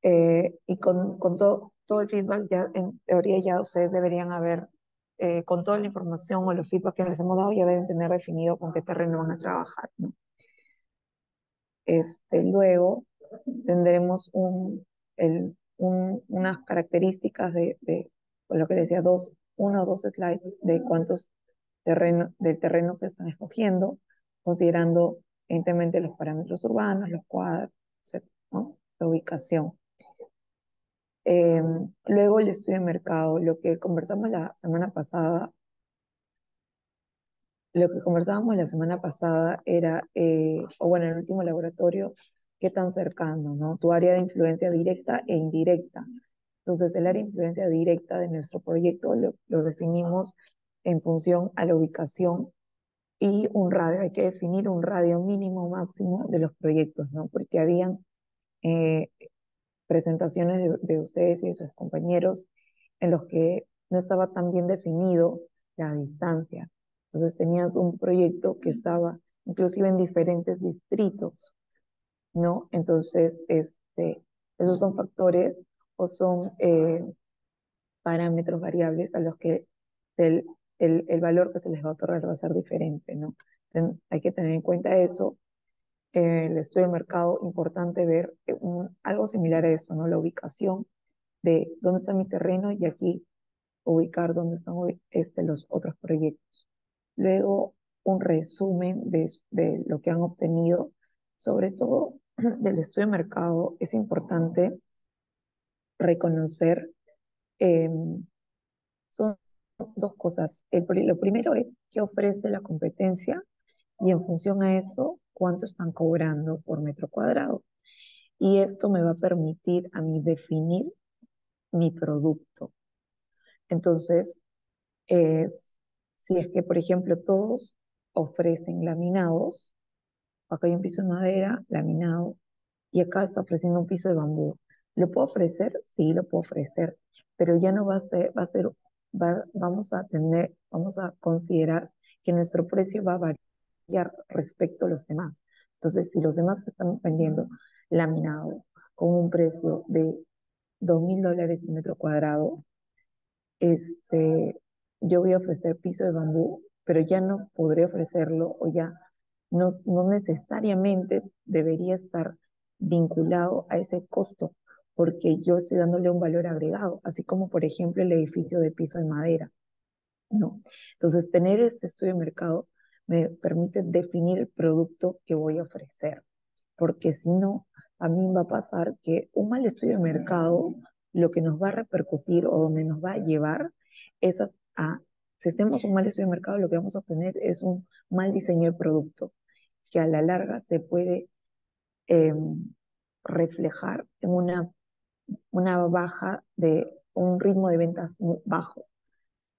Y con todo el feedback, ya en teoría ya ustedes deberían haber, con toda la información o los feedback que les hemos dado, ya deben tener definido con qué terreno van a trabajar, ¿no? Luego tendremos unas características por lo que decía, uno o dos slides de cuántos del terreno que están escogiendo, considerando evidentemente los parámetros urbanos, los cuadros, etcétera, ¿no? La ubicación. Eh, Luego el estudio de mercado, lo que conversábamos la semana pasada era, o bueno, en el último laboratorio, qué tan cercano, ¿no? Tu área de influencia directa e indirecta. Entonces, el área de influencia directa de nuestro proyecto lo definimos en función a la ubicación y un radio. Hay que definir un radio mínimo máximo de los proyectos, ¿no? Porque habían eh, presentaciones de ustedes y de sus compañeros en los que no estaba tan bien definido la distancia. Entonces tenías un proyecto que estaba inclusive en diferentes distritos, ¿no? Entonces, esos son factores o son parámetros variables a los que el, el valor que se les va a otorgar va a ser diferente, ¿no? Hay que tener en cuenta eso. El estudio de mercado, importante ver algo similar a eso, ¿no? La ubicación de dónde está mi terreno y aquí ubicar dónde están los otros proyectos. Luego, un resumen de lo que han obtenido, sobre todo del estudio de mercado. Es importante reconocer, eh, son dos cosas. Lo primero es qué ofrece la competencia y en función a eso, cuánto están cobrando por metro cuadrado. Y esto me va a permitir a mí definir mi producto. Entonces, es, si es que, por ejemplo, todos ofrecen laminados, acá hay un piso de madera, laminado, y acá está ofreciendo un piso de bambú. ¿Lo puedo ofrecer? Sí, lo puedo ofrecer, pero ya no vamos a considerar que nuestro precio va a variar respecto a los demás. Entonces, si los demás están vendiendo laminado con un precio de $2.000 el metro cuadrado, este, yo voy a ofrecer piso de bambú, pero ya no podré ofrecerlo o ya no necesariamente debería estar vinculado a ese costo, porque yo estoy dándole un valor agregado, así como por ejemplo el edificio de piso de madera, ¿no? Entonces, tener ese estudio de mercado me permite definir el producto que voy a ofrecer, porque si no, a mí va a pasar que un mal estudio de mercado lo que nos va a repercutir o donde nos va a llevar es si tenemos un mal estudio de mercado, lo que vamos a obtener es un mal diseño de producto, que a la larga se puede eh, reflejar en una baja de un ritmo de ventas muy bajo,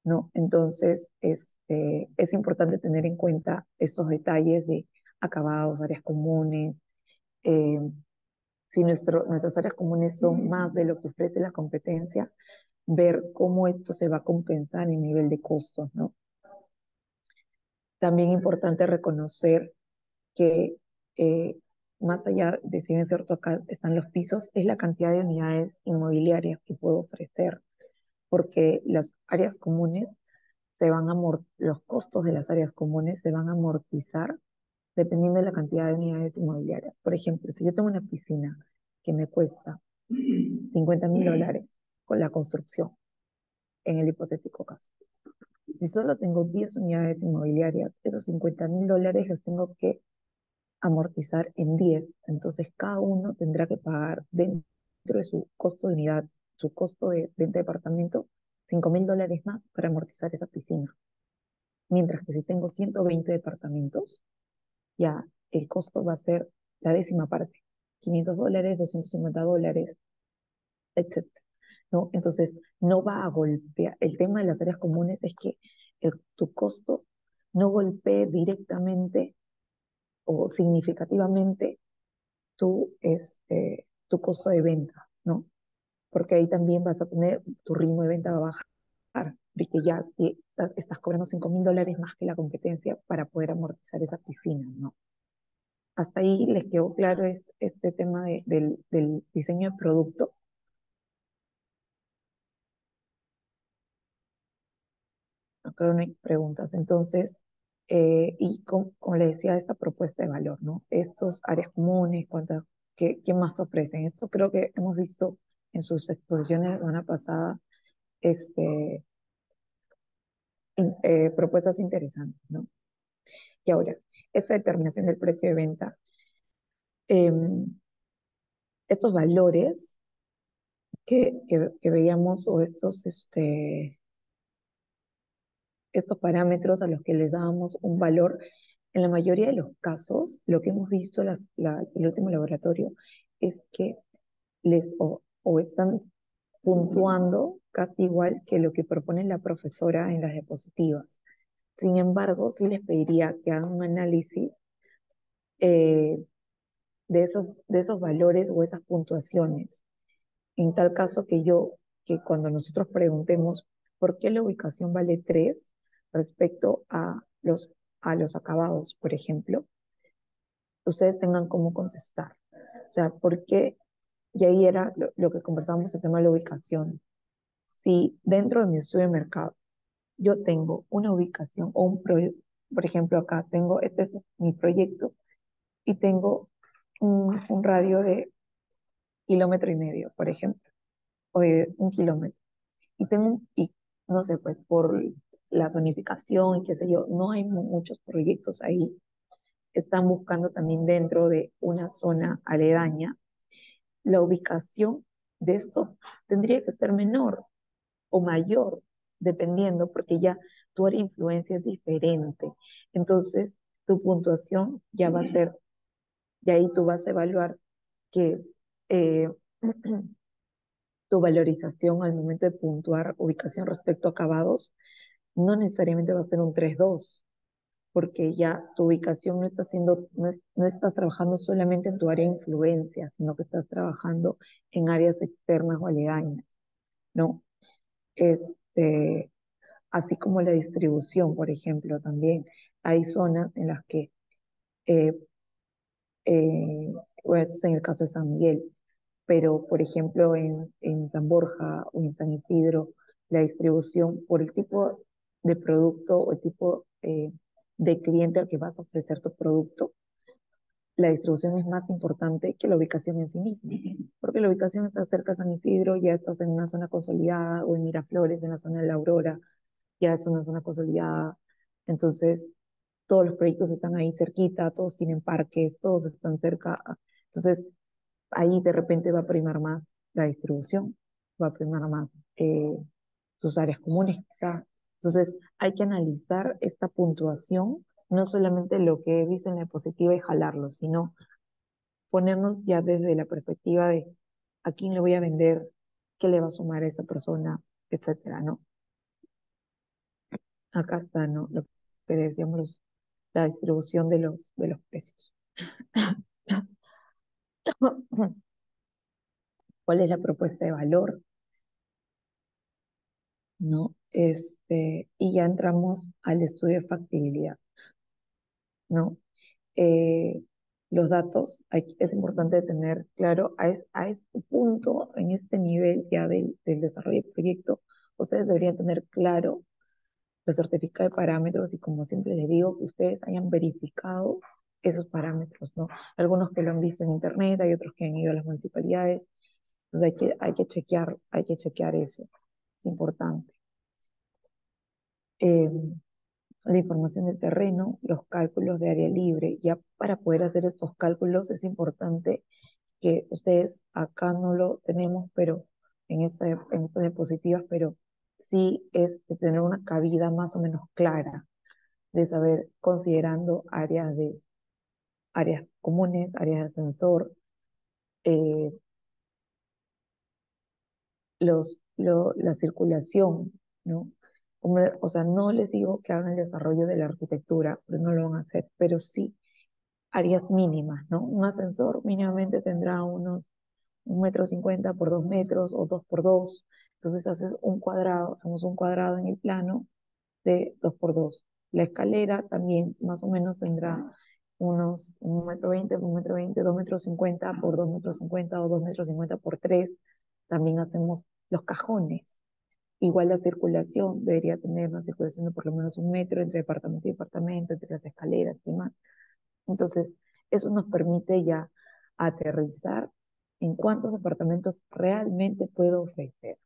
¿no? Entonces, es importante tener en cuenta estos detalles de acabados, áreas comunes. eh, si nuestras áreas comunes son más de lo que ofrece la competencia, ver cómo esto se va a compensar en nivel de costos, ¿no? También importante reconocer que eh, más allá de, si bien es cierto, acá están los pisos, es la cantidad de unidades inmobiliarias que puedo ofrecer, porque las áreas comunes los costos de las áreas comunes se van a amortizar dependiendo de la cantidad de unidades inmobiliarias. Por ejemplo, si yo tengo una piscina que me cuesta $50.000 con la construcción, en el hipotético caso, si solo tengo 10 unidades inmobiliarias, esos $50.000 los tengo que amortizar en 10. Entonces, cada uno tendrá que pagar dentro de su costo de unidad, su costo de venta de departamento, $5.000 más para amortizar esa piscina. Mientras que si tengo 120 departamentos, ya el costo va a ser la décima parte, $500, $250, etcétera, ¿no? Entonces, no va a golpear. El tema de las áreas comunes es que tu costo no golpee directamente o significativamente tu costo de venta, ¿no? Porque ahí también vas a tener, tu ritmo de venta va a bajar, porque ya si estás cobrando $5.000 más que la competencia para poder amortizar esa piscina, ¿no? Hasta ahí les quedó claro este tema del diseño de producto. cada una hay preguntas. Entonces, y como le decía, esta propuesta de valor, ¿no? Estos áreas comunes, ¿qué más ofrecen? Esto creo que hemos visto en sus exposiciones la semana pasada, este, propuestas interesantes, ¿no? Y ahora, esta determinación del precio de venta, em, estos valores que veíamos o estos parámetros a los que les dábamos un valor, en la mayoría de los casos, lo que hemos visto el último laboratorio es que o están puntuando casi igual que lo que propone la profesora en las diapositivas. Sin embargo, sí les pediría que hagan un análisis eh, de esos valores o esas puntuaciones. En tal caso que cuando nosotros preguntemos por qué la ubicación vale 3 respecto a los acabados, por ejemplo, ustedes tengan cómo contestar. O sea, ¿por qué? Y ahí era lo que conversábamos, el tema de la ubicación. Si dentro de mi estudio de mercado yo tengo una ubicación o un proyecto, por ejemplo, acá este es mi proyecto y tengo un radio de 1,5 kilómetros, por ejemplo, o de 1 kilómetro. Y no sé, pues por la zonificación y qué sé yo, no hay muchos proyectos ahí. Están buscando también dentro de una zona aledaña. La ubicación de esto tendría que ser menor o mayor, dependiendo, porque ya tu área de influencia es diferente. Entonces, tu puntuación ya va a ser, y ahí tú vas a evaluar que eh, tu valorización al momento de puntuar ubicación respecto a acabados no necesariamente va a ser un 3,2, porque ya tu ubicación no estás trabajando solamente en tu área de influencia, sino que estás trabajando en áreas externas o aledañas, ¿no? Este, así como la distribución, por ejemplo, también hay zonas en las que, eh, bueno, esto es en el caso de San Miguel, pero por ejemplo en San Borja o en San Isidro, la distribución por el tipo de producto o el tipo de cliente al que vas a ofrecer tu producto, la distribución es más importante que la ubicación en sí misma, porque la ubicación está cerca de San Isidro, ya estás en una zona consolidada, o en Miraflores, en la zona de La Aurora, ya es una zona consolidada. Entonces, todos los proyectos están ahí cerquita, todos tienen parques, todos están cerca. Entonces, ahí de repente va a primar más la distribución, va a primar más sus áreas comunes quizá. Entonces, hay que analizar esta puntuación, no solamente lo que he visto en la diapositiva y jalarlo, sino ponernos ya desde la perspectiva de a quién le voy a vender, qué le va a sumar a esa persona, etcétera, ¿no? Acá está, ¿no? Lo que decíamos, la distribución de los precios. ¿Cuál es la propuesta de valor? ¿No? Y ya entramos al estudio de factibilidad, ¿no? Eh, los datos, es importante tener claro a este punto, en este nivel ya del desarrollo del proyecto, ustedes deberían tener claro los certificados de parámetros y como siempre les digo, que ustedes hayan verificado esos parámetros, ¿no? Algunos que lo han visto en internet, hay otros que han ido a las municipalidades, entonces hay que chequear eso, es importante. Eh, la información del terreno, los cálculos de área libre, ya para poder hacer estos cálculos es importante que ustedes acá no lo tenemos, pero en estas diapositivas, pero sí es de tener una cabida más o menos clara, de saber considerando áreas comunes, áreas de ascensor, eh, la circulación, ¿no? O sea, no les digo que hagan el desarrollo de la arquitectura, porque no lo van a hacer, pero sí áreas mínimas, ¿no? Un ascensor mínimamente tendrá unos 1,50 m por 2 metros o 2 por 2. Entonces hacemos un cuadrado en el plano de 2 por 2. La escalera también más o menos tendrá unos 1,20 m por 1,20 m, 2,50 m por 2,50 m o 2,50 m por 3. También hacemos los cajones. Igual la circulación debería tener una circulación de por lo menos 1 metro entre departamento y departamento, entre las escaleras y demás. Entonces, eso nos permite ya aterrizar en cuántos departamentos realmente puedo ofrecer.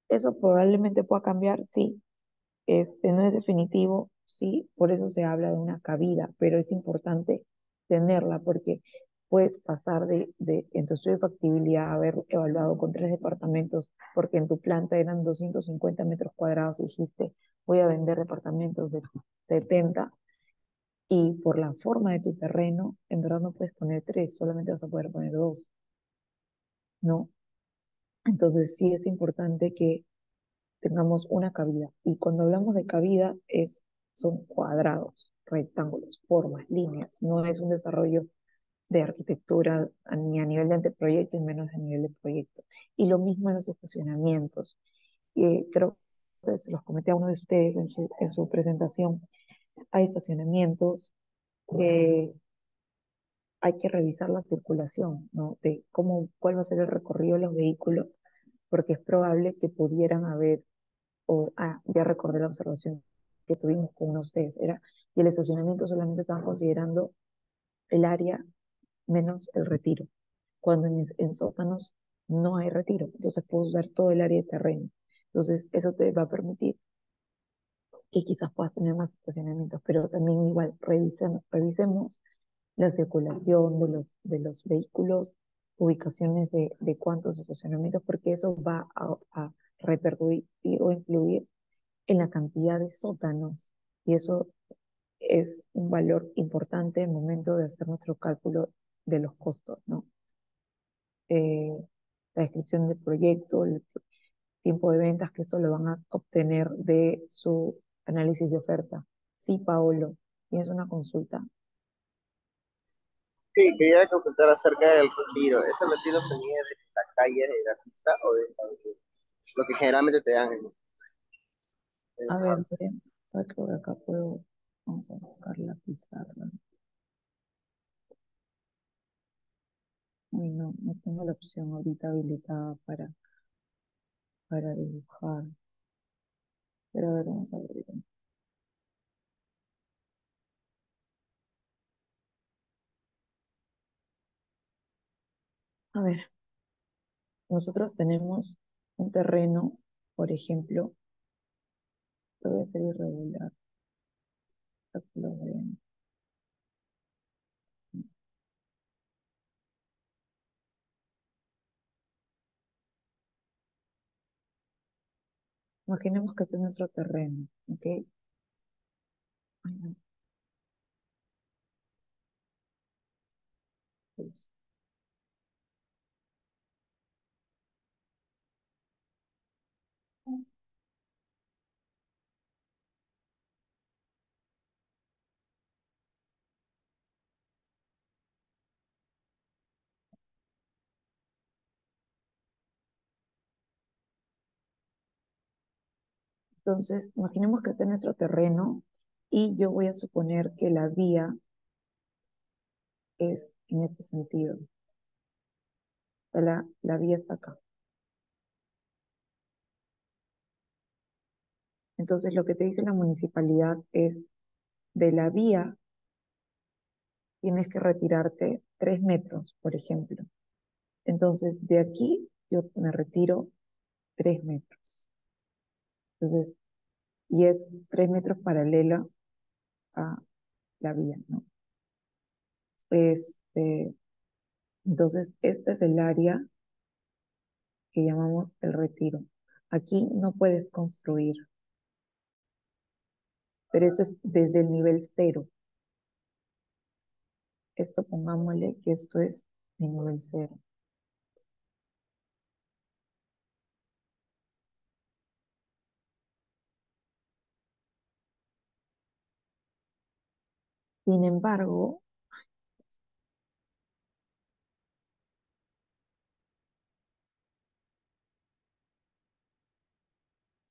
Eso probablemente pueda cambiar, sí. No es definitivo, sí, por eso se habla de una cabida, pero es importante tenerla porque puedes pasar en tu estudio de factibilidad haber evaluado con 3 departamentos porque en tu planta eran 250 metros cuadrados y dijiste, voy a vender departamentos de 70 y por la forma de tu terreno, en verdad no puedes poner 3, solamente vas a poder poner 2, ¿no? Entonces sí es importante que tengamos una cabida. Y cuando hablamos de cabida son cuadrados, rectángulos, formas, líneas. No es un desarrollo de arquitectura ni a nivel de anteproyecto y menos a nivel de proyecto. Y lo mismo en los estacionamientos. Creo que se los comenté a uno de ustedes en su presentación. Hay estacionamientos que hay que revisar la circulación, ¿no? De cuál va a ser el recorrido de los vehículos, porque es probable que pudieran haber ya recordé la observación que tuvimos con uno de ustedes, y el estacionamiento solamente estaban considerando el área menos el retiro, cuando en sótanos no hay retiro, entonces puedes usar todo el área de terreno. Entonces, eso te va a permitir que quizás puedas tener más estacionamientos, pero también igual revisemos la circulación de los vehículos, ubicaciones de cuántos estacionamientos, porque eso va a repercutir o influir en la cantidad de sótanos. Y eso es un valor importante en el momento de hacer nuestro cálculo de los costos, ¿no? Eh, la descripción del proyecto, el tiempo de ventas, que eso lo van a obtener de su análisis de oferta. Sí, Paolo, tienes una consulta. Sí, quería consultar acerca del retiro. ¿Ese retiro se mide de la calle de la pista o de lo que generalmente te dan en A ese ver, lado? creo que acá puedo, vamos a buscar la pizarra. Uy, no, no tengo la opción ahorita habilitada para dibujar. Pero a ver, vamos a ver. A ver, nosotros tenemos un terreno, por ejemplo, lo voy a hacer irregular, para que lo vean. Imaginemos que este es nuestro terreno, ¿ok? Ay, no, pues. Entonces, imaginemos que este es nuestro terreno y yo voy a suponer que la vía es en este sentido. O sea, la vía está acá. Entonces, lo que te dice la municipalidad es, de la vía tienes que retirarte 3 metros, por ejemplo. Entonces, de aquí yo me retiro 3 metros. Entonces, y es 3 metros paralela a la vía, ¿no? Este, entonces, este es el área que llamamos el retiro. Aquí no puedes construir, pero esto es desde el nivel cero. Esto pongámosle que esto es mi nivel cero. Sin embargo,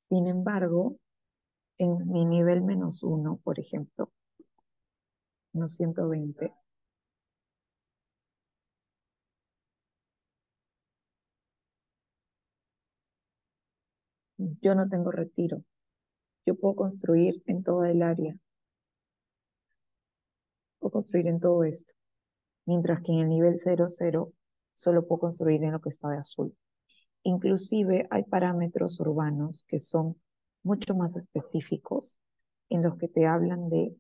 sin embargo, en mi nivel -1, por ejemplo, unos 120, yo no tengo retiro. Yo puedo construir en toda el área, puedo construir en todo esto, mientras que en el nivel 00 solo puedo construir en lo que está de azul. Inclusive hay parámetros urbanos que son mucho más específicos en los que te hablan de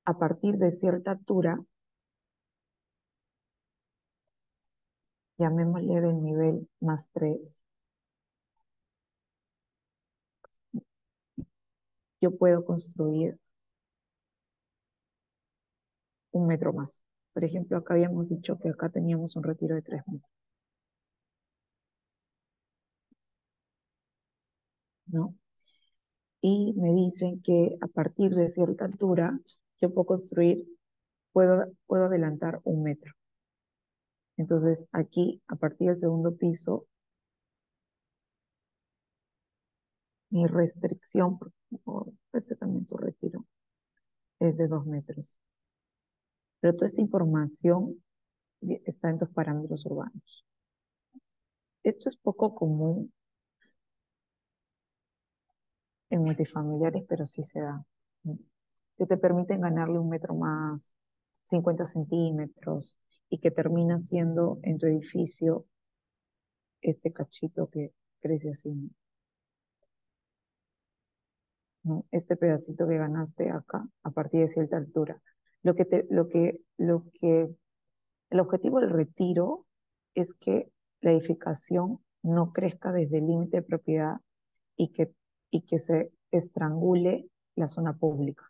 a partir de cierta altura, llamémosle del nivel +3, yo puedo construir 1 metro más. Por ejemplo, acá habíamos dicho que acá teníamos un retiro de 3 metros, ¿no? Y me dicen que a partir de cierta altura yo puedo construir, puedo adelantar 1 metro. Entonces aquí, a partir del segundo piso, mi restricción, ese también tu retiro, es de 2 metros. Pero toda esta información está en tus parámetros urbanos. Esto es poco común en multifamiliares, pero sí se da. Que te permiten ganarle 1 metro más, 50 centímetros, y que termina siendo en tu edificio este cachito que crece así, ¿no? Este pedacito que ganaste acá a partir de cierta altura. El objetivo del retiro es que la edificación no crezca desde el límite de propiedad y que se estrangule la zona pública.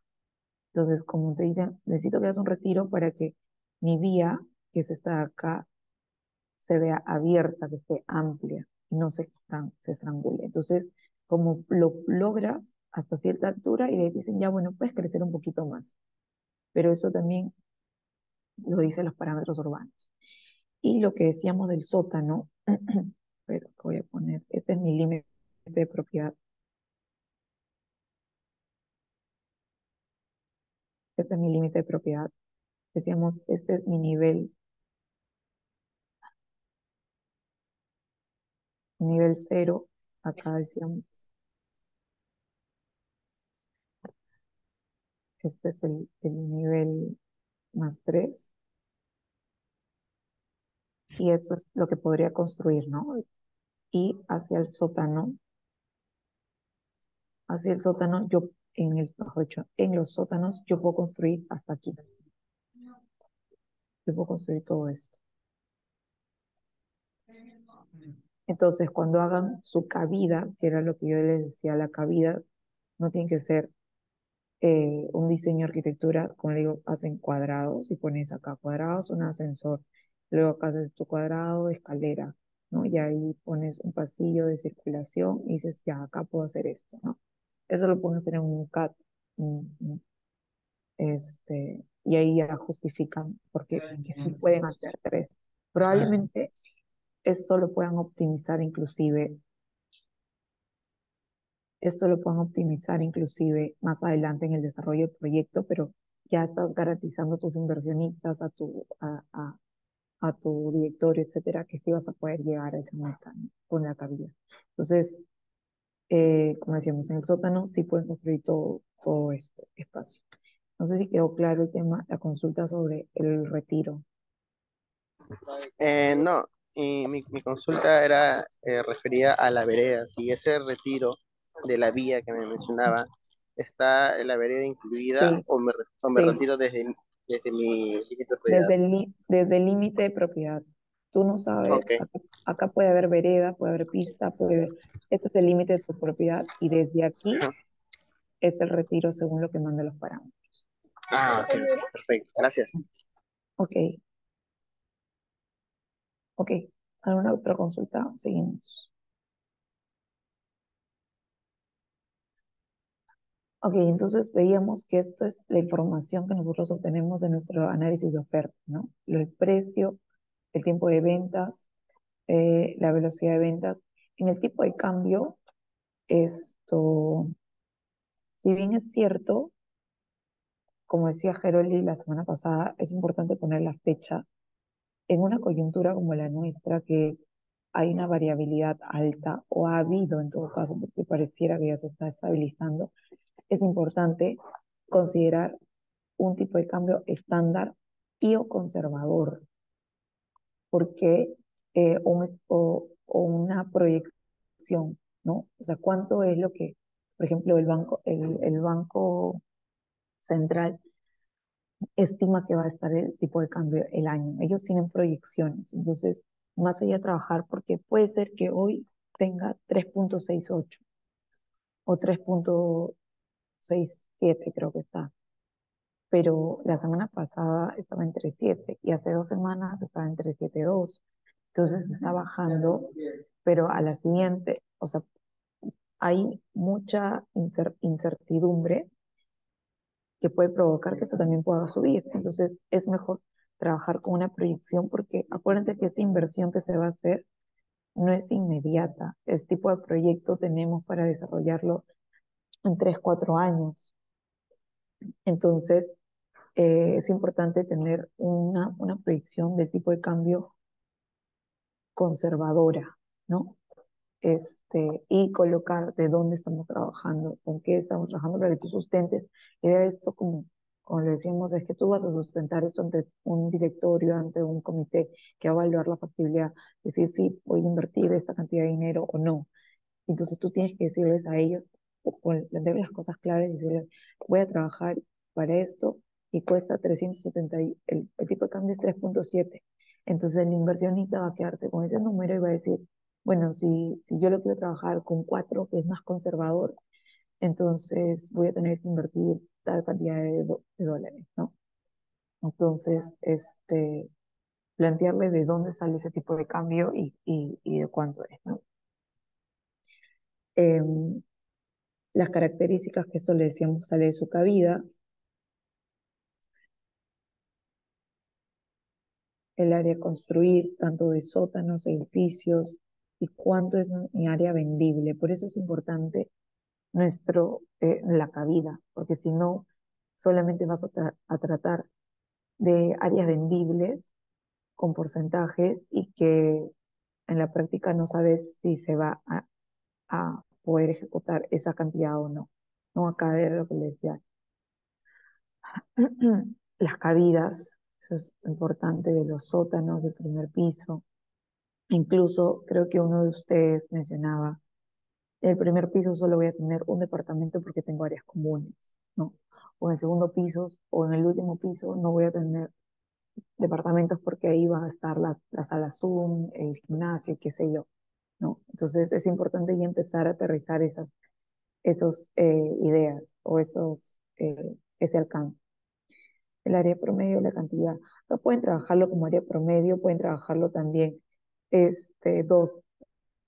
Entonces, como te dicen, necesito que hagas un retiro para que mi vía, que es esta de acá, se vea abierta, que esté amplia y no se estrangule. Entonces, como lo logras hasta cierta altura y le dicen, ya bueno, puedes crecer un poquito más. Pero eso también lo dicen los parámetros urbanos. Y lo que decíamos del sótano, pero voy a poner, este es mi límite de propiedad. Este es mi límite de propiedad. Decíamos, este es mi nivel 0. Acá decíamos, este es el nivel +3. Y eso es lo que podría construir, ¿no? Y hacia el sótano, yo, mejor dicho, en los sótanos, yo puedo construir hasta aquí. Yo puedo construir todo esto. Entonces, cuando hagan su cabida, que era lo que yo les decía, la cabida no tiene que ser un diseño de arquitectura, como le digo, hacen cuadrados y pones acá cuadrados, un ascensor. Luego acá haces tu cuadrado de escalera, ¿no? Y ahí pones un pasillo de circulación y dices, ya, acá puedo hacer esto, ¿no? Eso lo pueden hacer en un CAD. Y ahí ya justifican porque que sí pueden hacer 3. Probablemente esto lo puedan optimizar inclusive, esto lo puedan optimizar inclusive más adelante en el desarrollo del proyecto, pero ya estás garantizando a tus inversionistas, a tu directorio, etcétera, que sí vas a poder llegar a esa meta, ¿no? Con la cabida. Entonces, como decíamos, en el sótano sí pueden construir todo este espacio. No sé si quedó claro el tema, la consulta sobre el retiro. No, y mi consulta era referida a la vereda. Si ese retiro de la vía que me mencionaba, ¿está la vereda incluida Sí, o me sí, retiro desde mi límite de propiedad? desde el límite de propiedad. Tú no sabes, Ok. acá puede haber vereda, puede haber pista, este es el límite de tu propiedad y desde aquí Ajá. es el retiro según lo que manda los parámetros. Ah, ok, perfecto. Gracias. Ok, ok. ¿Alguna otra consulta? Seguimos. Ok, entonces veíamos que esto es la información que nosotros obtenemos de nuestro análisis de oferta, ¿no? El precio, el tiempo de ventas, la velocidad de ventas. En el tipo de cambio, esto, si bien es cierto, como decía Geroli la semana pasada, es importante poner la fecha en una coyuntura como la nuestra, que es hay una variabilidad alta, o ha habido en todo caso, porque pareciera que ya se está estabilizando, es importante considerar un tipo de cambio estándar y o conservador, porque o una proyección, ¿no? O sea, ¿cuánto es lo que, por ejemplo, el banco central estima que va a estar el tipo de cambio el año? Ellos tienen proyecciones, entonces, más allá de trabajar, porque puede ser que hoy tenga 3,68 o 3,67 creo que está, pero la semana pasada estaba entre 7 y hace 2 semanas estaba entre 7,2. Entonces está bajando, pero a la siguiente, o sea, hay mucha incertidumbre que puede provocar que eso también pueda subir. Entonces es mejor trabajar con una proyección porque acuérdense que esa inversión que se va a hacer no es inmediata. Este tipo de proyecto tenemos para desarrollarlo en 3, 4 años. Entonces, es importante tener una proyección de tipo de cambio conservadora, ¿no? Y colocar de dónde estamos trabajando, con qué estamos trabajando para que tú sustentes. Y de esto, como le decíamos, es que tú vas a sustentar esto ante un directorio, ante un comité que va a evaluar la factibilidad, decir si voy a invertir esta cantidad de dinero o no. Entonces tú tienes que decirles a ellos, o plantear las cosas claras y decirles, voy a trabajar para esto y cuesta 370, el tipo de cambio es 3,7. Entonces el inversionista va a quedarse con ese número y va a decir, bueno, si yo lo quiero trabajar con 4, que es más conservador, entonces voy a tener que invertir tal cantidad de dólares, ¿no? Entonces, plantearle de dónde sale ese tipo de cambio y de cuánto es, ¿no? Em, las características que esto le decíamos sale de su cabida, el área a construir, tanto de sótanos, edificios, y cuánto es mi área vendible. Por eso es importante la cabida, porque si no, solamente vas a tratar de áreas vendibles con porcentajes y que en la práctica no sabes si se va a poder ejecutar esa cantidad o no. No, acá era lo que les decía. Las cabidas, eso es importante, de los sótanos del primer piso. Incluso creo que uno de ustedes mencionaba, el primer piso solo voy a tener un departamento porque tengo áreas comunes, ¿no? O en el segundo piso o en el último piso no voy a tener departamentos porque ahí va a estar la sala Zoom, el gimnasio, qué sé yo, ¿no? Entonces es importante ya empezar a aterrizar esas ideas o ese alcance. El área promedio, la cantidad. No pueden trabajarlo como área promedio, pueden trabajarlo también dos,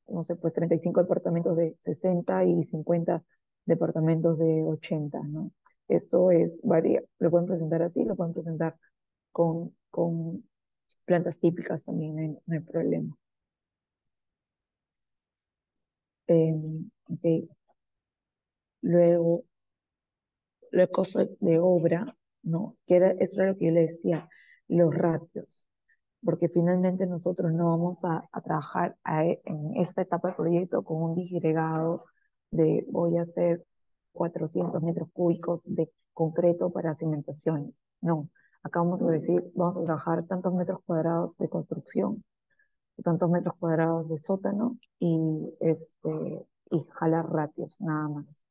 no sé, pues 35 departamentos de 60 y 50 departamentos de 80, ¿no? Esto es, varía, lo pueden presentar así, lo pueden presentar con plantas típicas también, no hay problema. Ok. Luego, el costo de obra, ¿no? Eso era lo que yo le decía, los ratios, porque finalmente nosotros no vamos a trabajar en esta etapa del proyecto con un disgregado de voy a hacer 400 metros cúbicos de concreto para cimentaciones. No, acá vamos a decir, vamos a trabajar tantos metros cuadrados de construcción, tantos metros cuadrados de sótano y jalar ratios, nada más.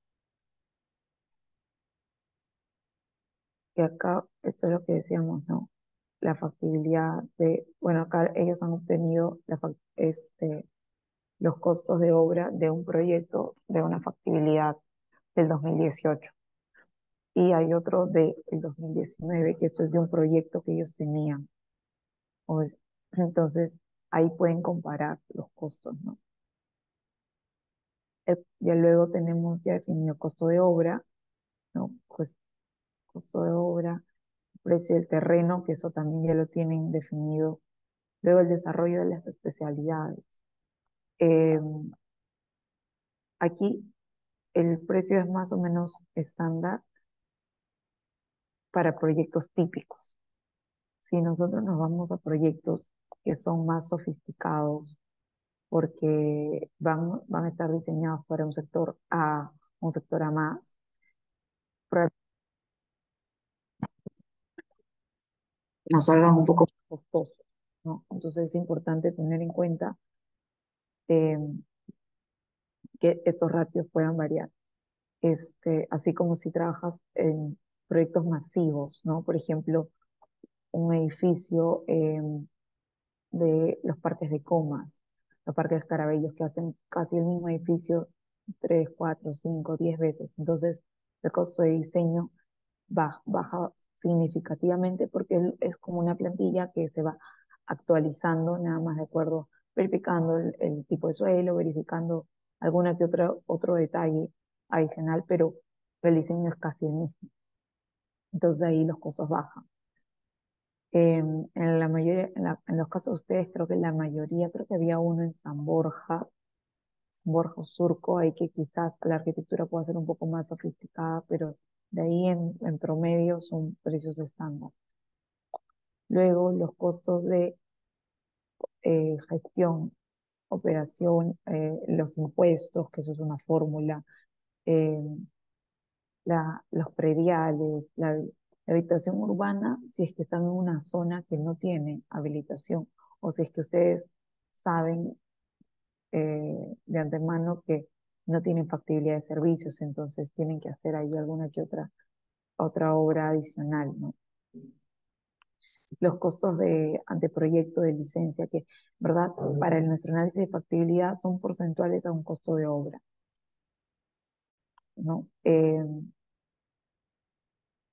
Que acá, esto es lo que decíamos, ¿no? La factibilidad bueno, acá ellos han obtenido los costos de obra de un proyecto de una factibilidad del 2018. Y hay otro del 2019, que esto es de un proyecto que ellos tenían. O- entonces, ahí pueden comparar los costos, ¿no? Ya luego tenemos ya definido costo de obra, ¿no? Pues costo de obra, precio del terreno, que eso también ya lo tienen definido. Luego el desarrollo de las especialidades. Eh, Aquí el precio es más o menos estándar para proyectos típicos. Si nosotros nos vamos a proyectos que son más sofisticados porque van a estar diseñados para un sector A, un sector A más, nos salgan un poco más costosos, ¿no? Entonces es importante tener en cuenta eh, que estos ratios puedan variar. Así como si trabajas en proyectos masivos, ¿no? Por ejemplo, un edificio de los parques de Comas, los parques de Escarabellos, que hacen casi el mismo edificio 3, 4, 5, 10 veces. Entonces, el costo de diseño baja significativamente porque es como una plantilla que se va actualizando nada más de acuerdo, verificando el tipo de suelo, verificando alguna que otra, otro detalle adicional, pero el diseño es casi el mismo. Entonces ahí los costos bajan. En la mayoría, en los casos de ustedes, creo que la mayoría, creo que había uno en San Borja o Surco, ahí que quizás la arquitectura pueda ser un poco más sofisticada, pero de ahí en promedio son precios estándar. Luego, los costos de gestión, operación, los impuestos, que eso es una fórmula, eh, los prediales, la habitación urbana, si es que están en una zona que no tiene habilitación, o si es que ustedes saben de antemano que no tienen factibilidad de servicios, entonces tienen que hacer ahí alguna que otra obra adicional, ¿no? Los costos de anteproyecto de licencia, que, ¿verdad? Para nuestro análisis de factibilidad son porcentuales a un costo de obra, ¿no?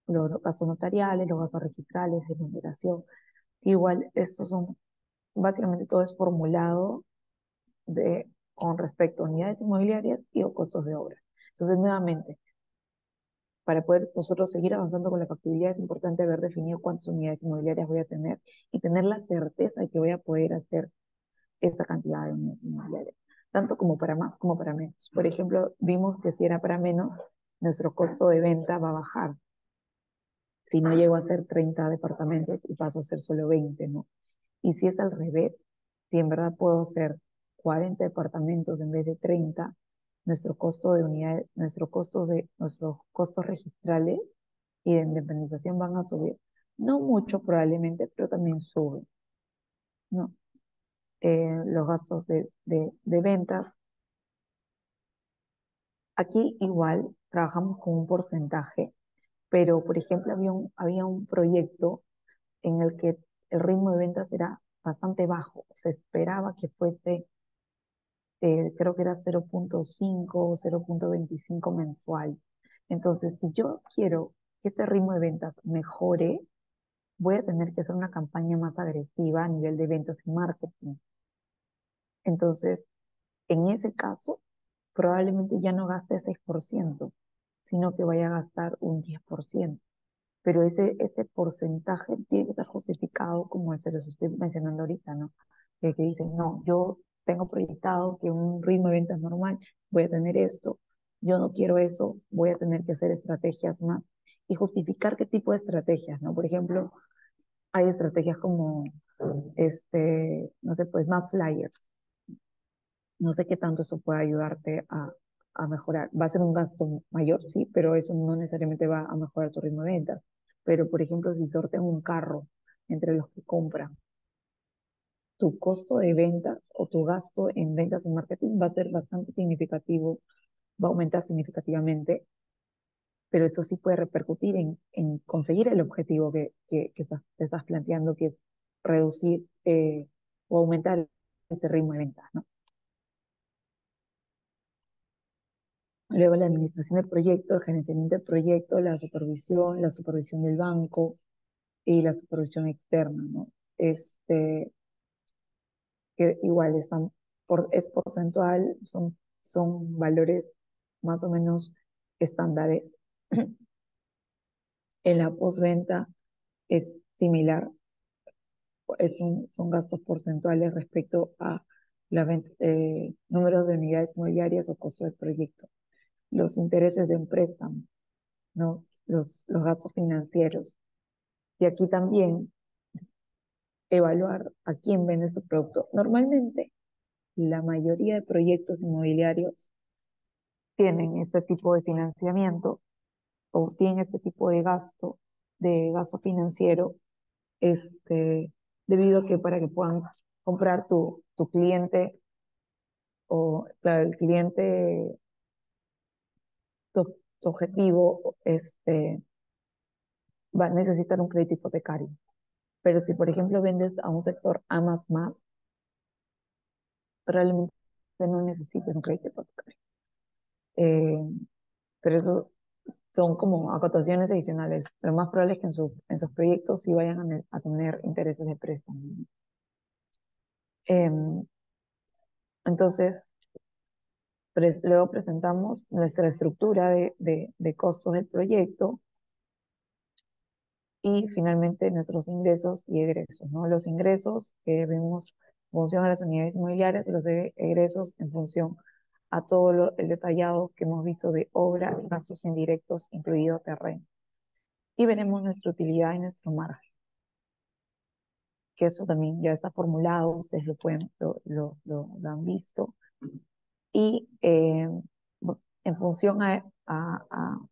Los gastos notariales, los gastos registrales, de numeración, igual, estos son, básicamente todo es formulado con respecto a unidades inmobiliarias y o costos de obra. Entonces, nuevamente, para poder nosotros seguir avanzando con la factibilidad es importante haber definido cuántas unidades inmobiliarias voy a tener y tener la certeza de que voy a poder hacer esa cantidad de unidades inmobiliarias, tanto como para más como para menos. Por ejemplo, vimos que si era para menos, nuestro costo de venta va a bajar. Si no llego a hacer 30 departamentos y paso a hacer solo 20, ¿no? Y si es al revés, si en verdad puedo hacer 40 departamentos en vez de 30, nuestro costo de unidad, nuestros costos registrales y de independización van a subir. No mucho probablemente, pero también suben, ¿no? Los gastos de ventas. Aquí igual trabajamos con un porcentaje, pero por ejemplo había un proyecto en el que el ritmo de ventas era bastante bajo. Se esperaba que fuese, creo que era 0,5 o 0,25 mensual. Entonces, si yo quiero que este ritmo de ventas mejore, voy a tener que hacer una campaña más agresiva a nivel de ventas y marketing. Entonces, en ese caso, probablemente ya no gaste 6%, sino que vaya a gastar un 10%. Pero ese porcentaje tiene que estar justificado, como se los estoy mencionando ahorita, ¿no? Que dicen, no, yo tengo proyectado que un ritmo de ventas normal voy a tener esto, yo no quiero eso, voy a tener que hacer estrategias más y justificar qué tipo de estrategias, ¿no? Por ejemplo, hay estrategias como, no sé, pues más flyers. No sé qué tanto eso puede ayudarte a mejorar. Va a ser un gasto mayor, sí, pero eso no necesariamente va a mejorar tu ritmo de ventas. Pero, por ejemplo, si sortean un carro entre los que compran, tu costo de ventas o tu gasto en ventas en marketing va a ser bastante significativo, va a aumentar significativamente, pero eso sí puede repercutir en conseguir el objetivo que te estás planteando, que es reducir o aumentar ese ritmo de ventas, ¿no? Luego la administración del proyecto, el gerenciamiento del proyecto, la supervisión del banco y la supervisión externa, ¿no? Que igual es porcentual, son valores más o menos estándares. En la postventa es similar, son gastos porcentuales respecto a números de unidades inmobiliarias o costo del proyecto. Los intereses de un préstamo, ¿no? Los gastos financieros. Y aquí también evaluar a quién vende tu producto. Normalmente la mayoría de proyectos inmobiliarios tienen este tipo de financiamiento o tienen este tipo de gasto financiero, debido a que para que puedan comprar tu cliente o claro, el cliente, tu, tu objetivo, va a necesitar un crédito hipotecario. Pero si, por ejemplo, vendes a un sector A más, probablemente no necesites un crédito hipotecario. Eh, pero eso son como acotaciones adicionales. Lo más probable es que en sus proyectos sí vayan a tener intereses de préstamo. Em, entonces, luego presentamos nuestra estructura de costos del proyecto y finalmente nuestros ingresos y egresos, ¿no? Los ingresos que vemos en función a las unidades inmobiliarias y los egresos en función a todo el detallado que hemos visto de obra, gastos indirectos, incluido terreno. Y veremos nuestra utilidad y nuestro margen, que eso también ya está formulado, ustedes lo han visto. Y en función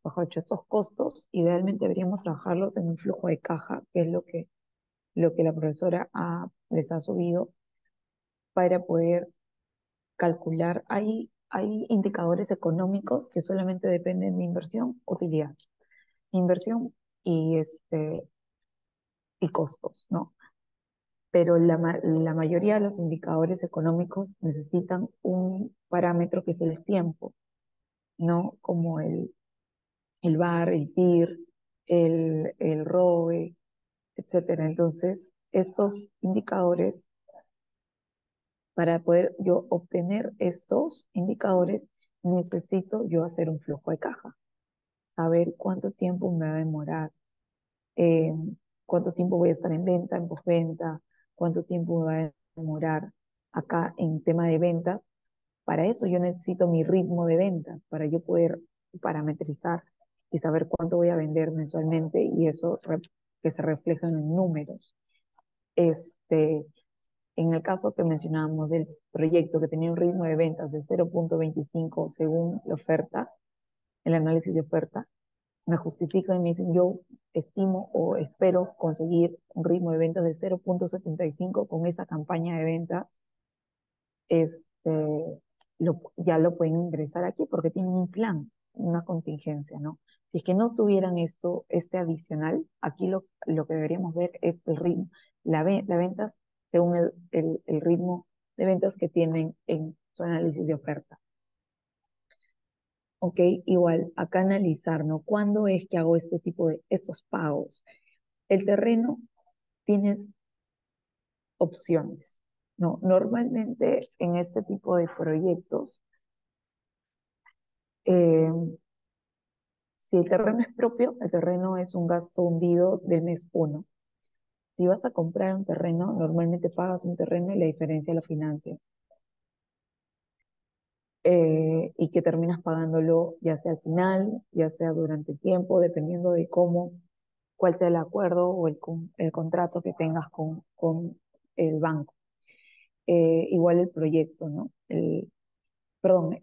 bajo hecho, estos costos, idealmente deberíamos trabajarlos en un flujo de caja, que es lo que la profesora les ha subido para poder calcular. Hay indicadores económicos que solamente dependen de inversión, utilidad, inversión y, y costos, ¿no? Pero la mayoría de los indicadores económicos necesitan un parámetro que es el tiempo, ¿no? Como el VAR, el TIR, el ROE, etcétera. Entonces, estos indicadores, para poder yo obtener estos indicadores, necesito yo hacer un flujo de caja, saber cuánto tiempo me va a demorar, eh, cuánto tiempo voy a estar en venta, en postventa, cuánto tiempo me va a demorar acá en tema de ventas. Para eso yo necesito mi ritmo de ventas, para yo poder parametrizar y saber cuánto voy a vender mensualmente y eso que se refleja en números. Este, en el caso que mencionábamos del proyecto que tenía un ritmo de ventas de 0.25 según la oferta, el análisis de oferta, me justifican y me dicen, yo estimo o espero conseguir un ritmo de ventas de 0.75 con esa campaña de ventas, ya lo pueden ingresar aquí porque tienen un plan, una contingencia, ¿no? Si es que no tuvieran esto, este adicional, aquí lo que deberíamos ver es el ritmo, las ventas según el ritmo de ventas que tienen en su análisis de oferta. Ok, igual, acá analizar, ¿no? ¿Cuándo es que hago este tipo de estos pagos? El terreno tienes opciones, ¿no? Normalmente en este tipo de proyectos, eh, si el terreno es propio, el terreno es un gasto hundido del mes uno. Si vas a comprar un terreno, normalmente pagas un terreno y la diferencia la financias. Y que terminas pagándolo ya sea al final, ya sea durante el tiempo, dependiendo de cuál sea el acuerdo o el contrato que tengas con el banco. Igual el proyecto, ¿no? Perdón,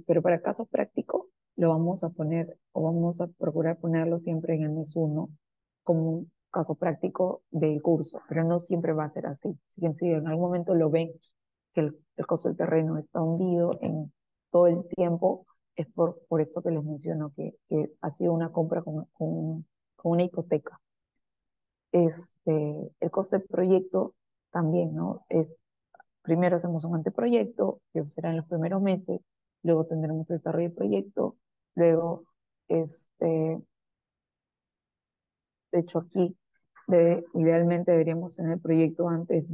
pero para casos prácticos lo vamos a poner o vamos a procurar ponerlo siempre en el mes uno como un caso práctico del curso, pero no siempre va a ser así. Si en algún momento lo ven que el costo del terreno está hundido en todo el tiempo, es por esto que les menciono, que ha sido una compra con una hipoteca. El costo del proyecto también, ¿no? Primero hacemos un anteproyecto, que será en los primeros meses, luego tendremos el desarrollo del proyecto, luego, de hecho aquí, idealmente deberíamos tener el proyecto antes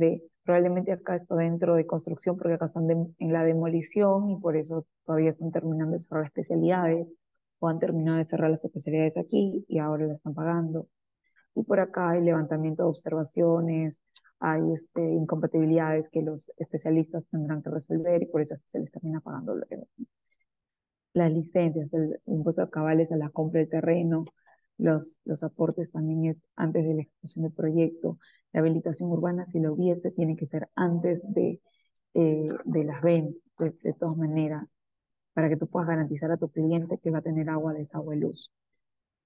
probablemente acá está dentro de construcción, porque acá están en la demolición y por eso todavía están terminando de cerrar especialidades, o han terminado de cerrar las especialidades aquí y ahora la están pagando. Y por acá hay levantamiento de observaciones, hay incompatibilidades que los especialistas tendrán que resolver y por eso es que se les termina pagando luego. Las licencias, el impuesto a cabales a la compra del terreno, los aportes también es antes de la ejecución del proyecto, la habilitación urbana, si lo hubiese, tiene que ser antes de de las ventas, de todas maneras, para que tú puedas garantizar a tu cliente que va a tener agua, desagüe, luz.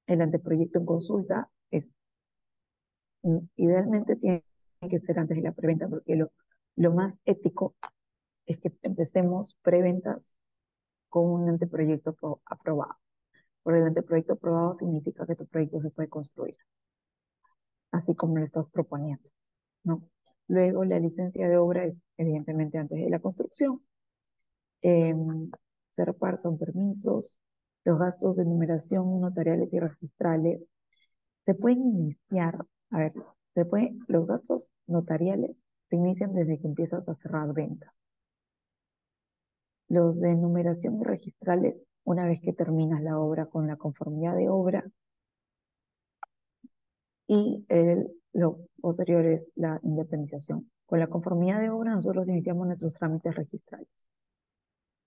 El anteproyecto en consulta es, idealmente tiene que ser antes de la preventa, porque lo más ético es que empecemos preventas con un anteproyecto aprobado. Porque el anteproyecto aprobado significa que tu proyecto se puede construir, así como lo estás proponiendo, ¿no? Luego, la licencia de obra es evidentemente antes de la construcción. Eh, CERPAR son permisos, los gastos de numeración notariales y registrales. Se pueden iniciar, a ver, los gastos notariales se inician desde que empiezas a cerrar ventas. Los de numeración y registrales, una vez que terminas la obra con la conformidad de obra, y lo posterior es la independización. Con la conformidad de obra nosotros iniciamos nuestros trámites registrales.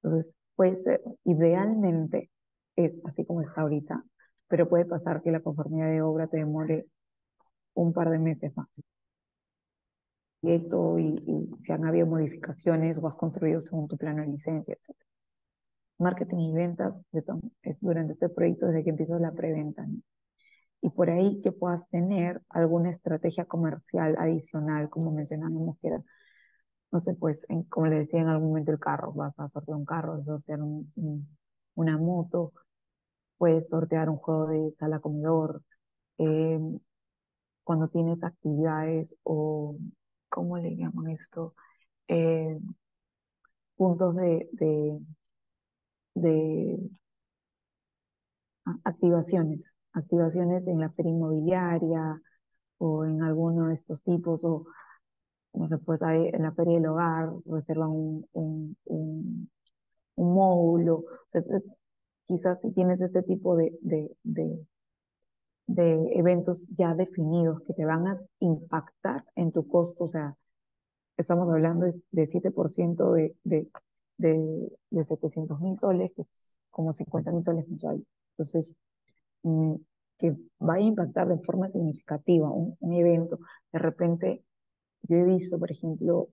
Entonces, puede ser, idealmente es así como está ahorita, pero puede pasar que la conformidad de obra te demore un par de meses más. Y si han habido modificaciones o has construido según tu plano de licencia, etc. Marketing y ventas es durante este proyecto desde que empiezas la preventa, ¿no? Y por ahí que puedas tener alguna estrategia comercial adicional, como mencionábamos, que era, no sé, pues, como le decía en algún momento el carro, vas a sortear un carro, vas a sortear una moto, puedes sortear un juego de sala comedor, eh, cuando tienes actividades o, ¿cómo le llaman esto? Eh, puntos de activaciones en la feria inmobiliaria o en alguno de estos tipos, o no sé, pues hay en la feria del hogar, reservan un módulo. O sea, quizás si tienes este tipo de eventos ya definidos que te van a impactar en tu costo, o sea, estamos hablando de 7% de 700.000 soles, que es como 50.000 soles mensuales. Entonces, mm, que va a impactar de forma significativa un evento. De repente, yo he visto, por ejemplo,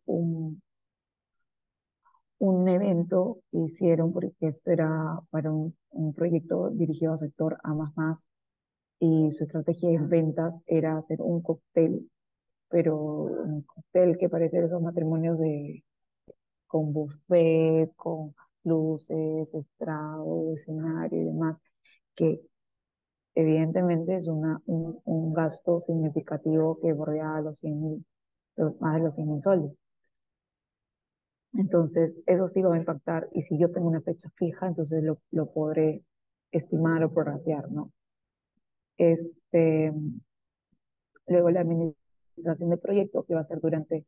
un evento que hicieron, porque esto era para un proyecto dirigido al sector A++, y su estrategia de ventas era hacer un cóctel, pero un cóctel que parece esos matrimonios con buffet, con luces, estrado, escenario y demás, que evidentemente es un gasto significativo que bordea los 100.000, más de los 100.000 soles. Entonces, eso sí va a impactar, y si yo tengo una fecha fija, entonces lo podré estimar o prorratear, ¿no? Este, luego la administración del proyecto, que va a ser durante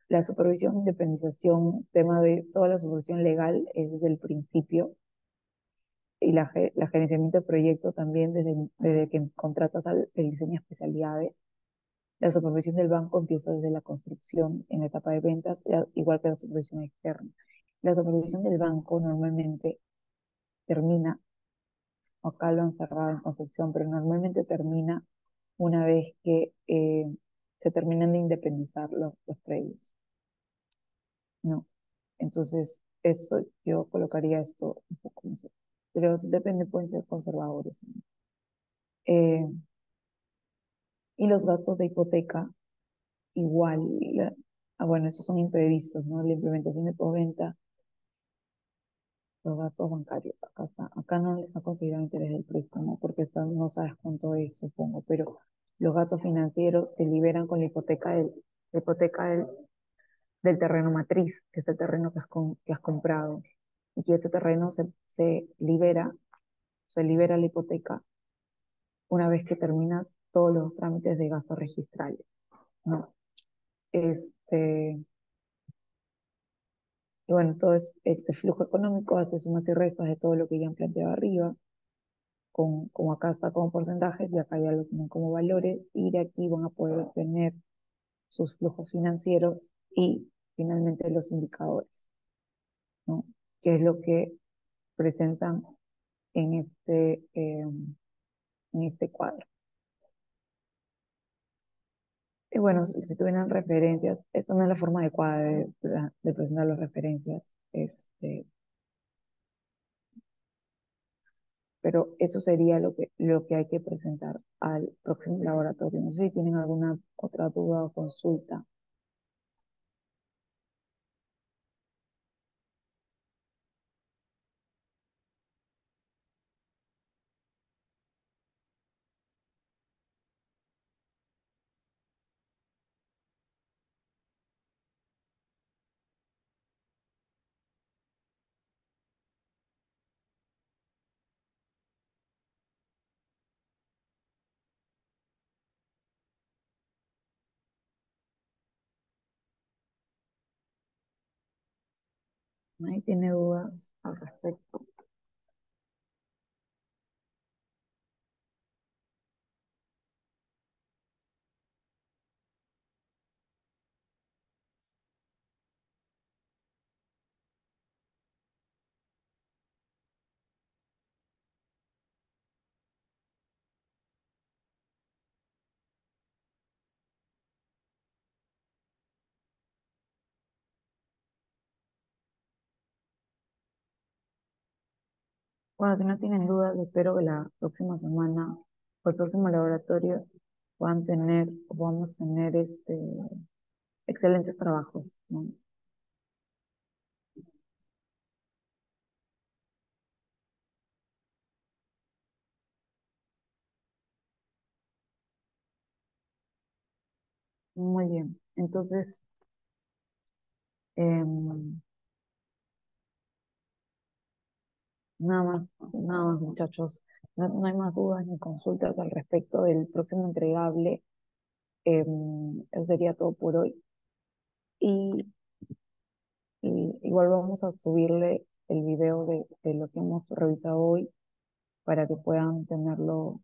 la supervisión, independización, tema de toda la supervisión legal es desde el principio, y la gerenciamiento del proyecto también desde que contratas el diseño de especialidades. La supervisión del banco empieza desde la construcción en la etapa de ventas, igual que la supervisión externa. La supervisión del banco normalmente termina, acá lo han cerrado en construcción, pero normalmente termina una vez que se terminan de independizar los predios, ¿no? Entonces, eso yo colocaría esto un poco más, pero depende, pueden ser conservadores, ¿no? Eh, y los gastos de hipoteca, igual, bueno, esos son imprevistos, ¿no? La implementación de postventa, los gastos bancarios, acá no les ha considerado interés del préstamo, porque no sabes cuánto es, supongo, pero los gastos financieros se liberan con la hipoteca del terreno matriz, que es el terreno que has comprado, y que ese terreno se libera la hipoteca una vez que terminas todos los trámites de gastos registrales, ¿no? Este, y bueno, todo este flujo económico hace sumas y restas de todo lo que ya han planteado arriba, como acá está como porcentajes y acá ya lo tienen como valores, y de aquí van a poder obtener sus flujos financieros y finalmente los indicadores, ¿no? Que es lo que presentan en en este cuadro. Y bueno, si tuvieran referencias, esta no es la forma adecuada de presentar las referencias, pero eso sería lo que hay que presentar al próximo laboratorio. No sé si tienen alguna otra duda o consulta. ¿Nadie tiene dudas al respecto? Bueno, si no tienen dudas, espero que la próxima semana o el próximo laboratorio puedan tener, o podamos tener excelentes trabajos, ¿no? Muy bien. Entonces, em, nada más, muchachos. No hay más dudas ni consultas al respecto del próximo entregable. Eso sería todo por hoy. Y, y igual vamos a subirle el video de lo que hemos revisado hoy para que puedan tenerlo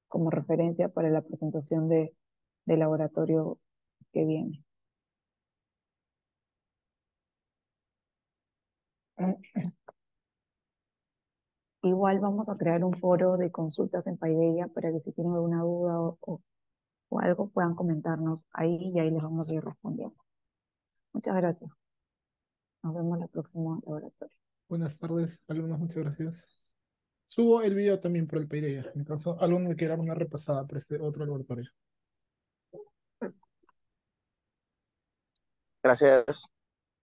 como referencia para la presentación del laboratorio que viene. Igual vamos a crear un foro de consultas en Paideia para que si tienen alguna duda o algo puedan comentarnos ahí y ahí les vamos a ir respondiendo. Muchas gracias. Nos vemos la próxima laboratorio. Buenas tardes, alumnos, muchas gracias. Subo el video también por el PDF, en caso alguno me quiera dar una repasada por este otro laboratorio. Gracias.